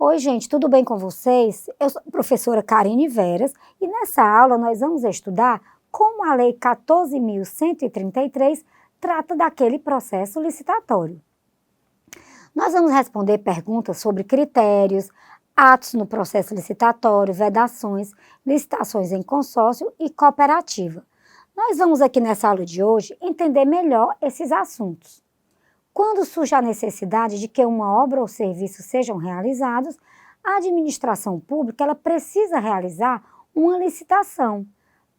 Oi, gente, tudo bem com vocês? Eu sou a professora Karine Veras e nessa aula nós vamos estudar como a Lei 14.133 trata daquele processo licitatório. Nós vamos responder perguntas sobre critérios, atos no processo licitatório, vedações, licitações em consórcio e cooperativa. Nós vamos aqui nessa aula de hoje entender melhor esses assuntos. Quando surge a necessidade de que uma obra ou serviço sejam realizados, a administração pública ela precisa realizar uma licitação.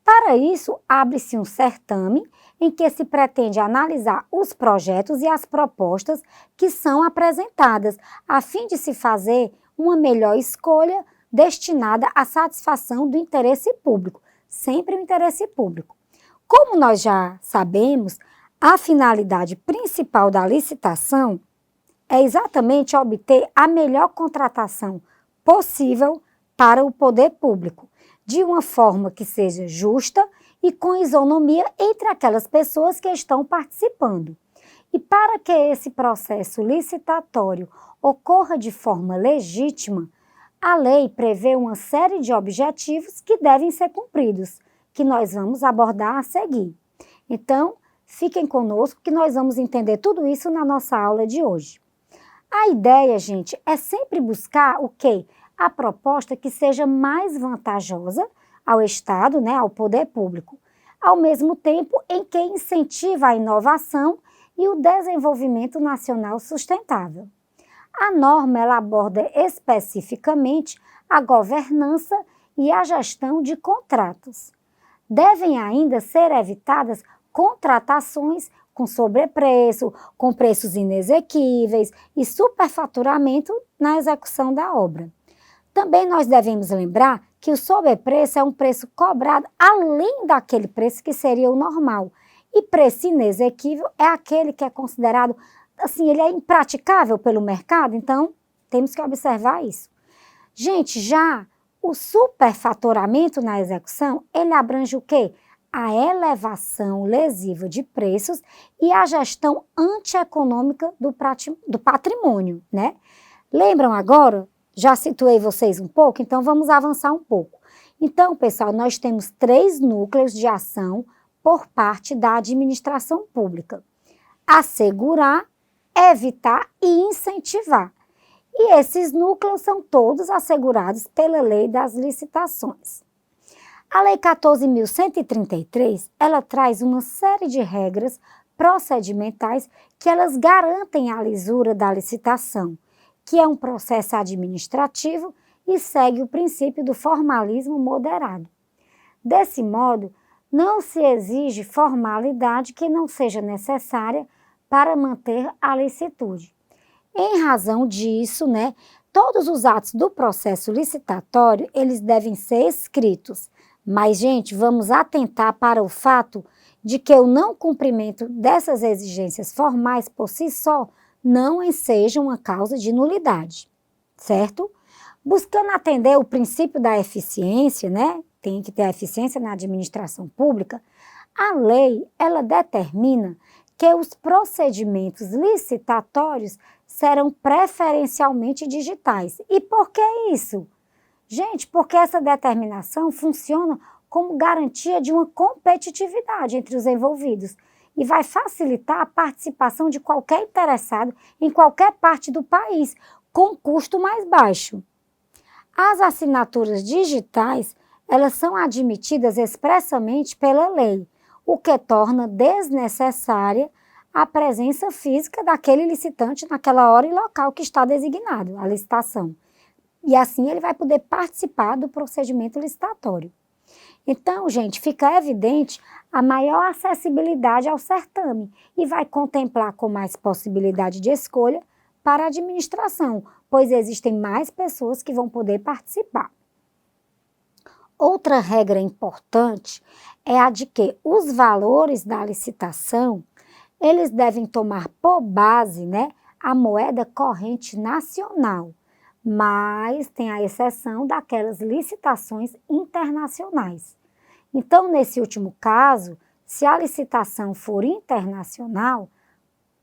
Para isso, abre-se um certame em que se pretende analisar os projetos e as propostas que são apresentadas, a fim de se fazer uma melhor escolha destinada à satisfação do interesse público, sempre o interesse público. Como nós já sabemos, a finalidade principal da licitação é exatamente obter a melhor contratação possível para o poder público, de uma forma que seja justa e com isonomia entre aquelas pessoas que estão participando. E para que esse processo licitatório ocorra de forma legítima, a lei prevê uma série de objetivos que devem ser cumpridos, que nós vamos abordar a seguir. Então, fiquem conosco que nós vamos entender tudo isso na nossa aula de hoje. A ideia, gente, é sempre buscar o quê? A proposta que seja mais vantajosa ao Estado, ao poder público, ao mesmo tempo em que incentiva a inovação e o desenvolvimento nacional sustentável. A norma ela aborda especificamente a governança e a gestão de contratos. Devem ainda ser evitadas contratações com sobrepreço, com preços inexequíveis e superfaturamento na execução da obra. Também nós devemos lembrar que o sobrepreço é um preço cobrado além daquele preço que seria o normal. E preço inexequível é aquele que é considerado, assim, ele é impraticável pelo mercado, então temos que observar isso. Gente, já o superfaturamento na execução, ele abrange o quê? A elevação lesiva de preços e a gestão antieconômica do patrimônio, né? Lembram agora? Já situei vocês um pouco, então vamos avançar um pouco. Então, pessoal, nós temos 3 núcleos de ação por parte da administração pública: assegurar, evitar e incentivar. E esses núcleos são todos assegurados pela Lei das Licitações. A Lei 14.133, ela traz uma série de regras procedimentais que elas garantem a lisura da licitação, que é um processo administrativo e segue o princípio do formalismo moderado. Desse modo, não se exige formalidade que não seja necessária para manter a licitude. Em razão disso, todos os atos do processo licitatório, eles devem ser escritos. Mas, gente, vamos atentar para o fato de que o não cumprimento dessas exigências formais por si só não enseja uma causa de nulidade, certo? Buscando atender o princípio da eficiência, tem que ter a eficiência na administração pública, a lei, ela determina que os procedimentos licitatórios serão preferencialmente digitais. E por que isso? Gente, porque essa determinação funciona como garantia de uma competitividade entre os envolvidos e vai facilitar a participação de qualquer interessado em qualquer parte do país, com custo mais baixo. As assinaturas digitais, elas são admitidas expressamente pela lei, o que torna desnecessária a presença física daquele licitante naquela hora e local que está designado, a licitação. E assim ele vai poder participar do procedimento licitatório. Então, gente, fica evidente a maior acessibilidade ao certame e vai contemplar com mais possibilidade de escolha para a administração, pois existem mais pessoas que vão poder participar. Outra regra importante é a de que os valores da licitação, eles devem tomar por base, a moeda corrente nacional, mas tem a exceção daquelas licitações internacionais. Então, nesse último caso, se a licitação for internacional,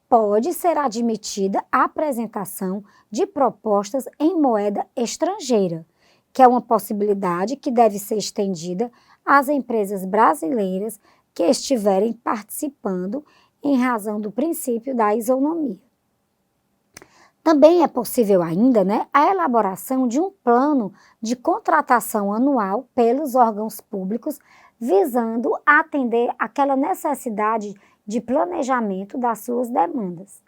pode ser admitida a apresentação de propostas em moeda estrangeira, que é uma possibilidade que deve ser estendida às empresas brasileiras que estiverem participando em razão do princípio da isonomia. Também é possível ainda, a elaboração de um plano de contratação anual pelos órgãos públicos, visando atender aquela necessidade de planejamento das suas demandas.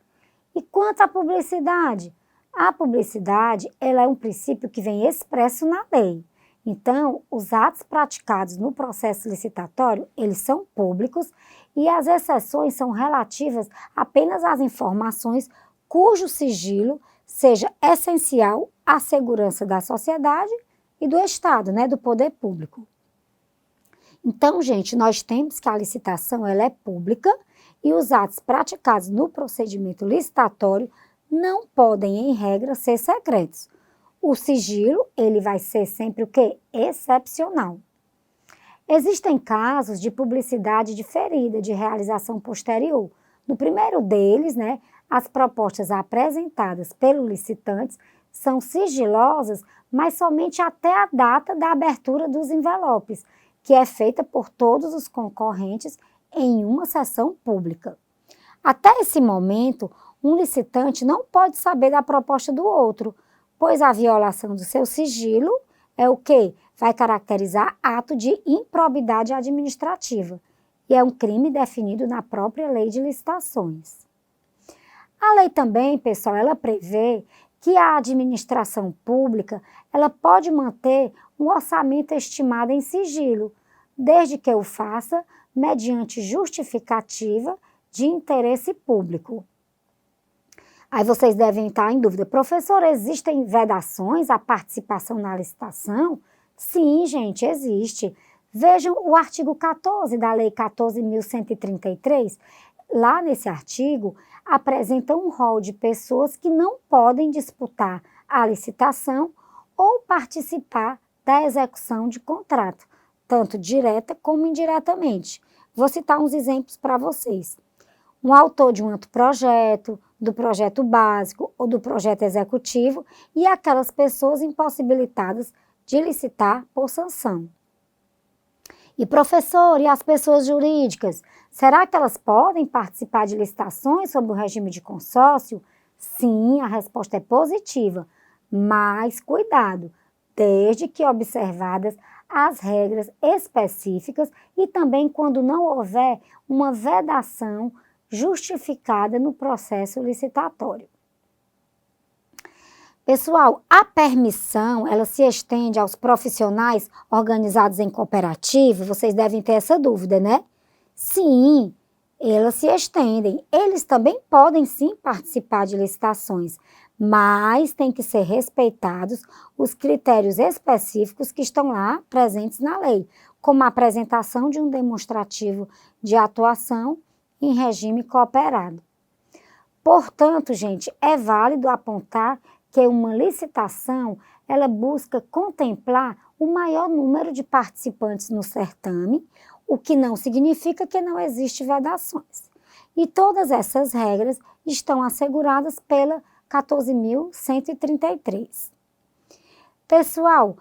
E quanto à publicidade? A publicidade, ela é um princípio que vem expresso na lei. Então, os atos praticados no processo licitatório, eles são públicos e as exceções são relativas apenas às informações cujo sigilo seja essencial à segurança da sociedade e do Estado, do poder público. Então, gente, nós temos que a licitação ela é pública e os atos praticados no procedimento licitatório não podem, em regra, ser secretos. O sigilo, ele vai ser sempre o quê? Excepcional. Existem casos de publicidade diferida, de realização posterior. No primeiro deles, as propostas apresentadas pelos licitantes são sigilosas, mas somente até a data da abertura dos envelopes, que é feita por todos os concorrentes em uma sessão pública. Até esse momento, um licitante não pode saber da proposta do outro, pois a violação do seu sigilo é o quê? Vai caracterizar ato de improbidade administrativa e é um crime definido na própria lei de licitações. A lei também, pessoal, ela prevê que a administração pública ela pode manter um orçamento estimado em sigilo, desde que o faça mediante justificativa de interesse público. Aí vocês devem estar em dúvida, professor, existem vedações à participação na licitação? Sim, gente, existe. Vejam o artigo 14 da Lei 14.133. Lá nesse artigo, apresenta um rol de pessoas que não podem disputar a licitação ou participar da execução de contrato, tanto direta como indiretamente. Vou citar uns exemplos para vocês. Um autor de um anteprojeto, do projeto básico ou do projeto executivo e aquelas pessoas impossibilitadas de licitar por sanção. E professor, e as pessoas jurídicas? Será que elas podem participar de licitações sob o regime de consórcio? Sim, a resposta é positiva, mas cuidado, desde que observadas as regras específicas e também quando não houver uma vedação justificada no processo licitatório. Pessoal, a permissão, ela se estende aos profissionais organizados em cooperativa? Vocês devem ter essa dúvida, Sim, elas se estendem. Eles também podem, sim, participar de licitações, mas tem que ser respeitados os critérios específicos que estão lá presentes na lei, como a apresentação de um demonstrativo de atuação em regime cooperado. Portanto, gente, é válido apontar que uma licitação, ela busca contemplar o maior número de participantes no certame, o que não significa que não existe vedações. E todas essas regras estão asseguradas pela 14.133. Pessoal,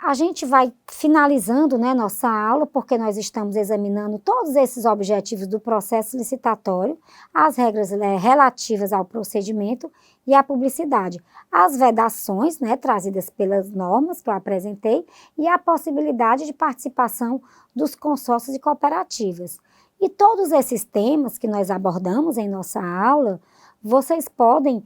a gente vai finalizando nossa aula, porque nós estamos examinando todos esses objetivos do processo licitatório, as regras relativas ao procedimento e à publicidade, as vedações trazidas pelas normas que eu apresentei e a possibilidade de participação dos consórcios e cooperativas. E todos esses temas que nós abordamos em nossa aula, vocês podem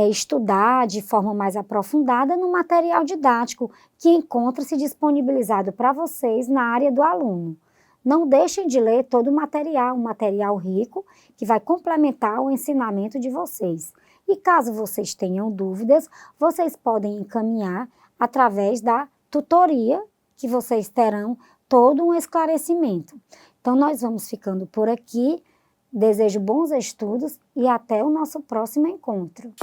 estudar de forma mais aprofundada no material didático que encontra-se disponibilizado para vocês na área do aluno. Não deixem de ler todo o material, um material rico que vai complementar o ensinamento de vocês. E caso vocês tenham dúvidas, vocês podem encaminhar através da tutoria que vocês terão todo um esclarecimento. Então, nós vamos ficando por aqui. Desejo bons estudos e até o nosso próximo encontro.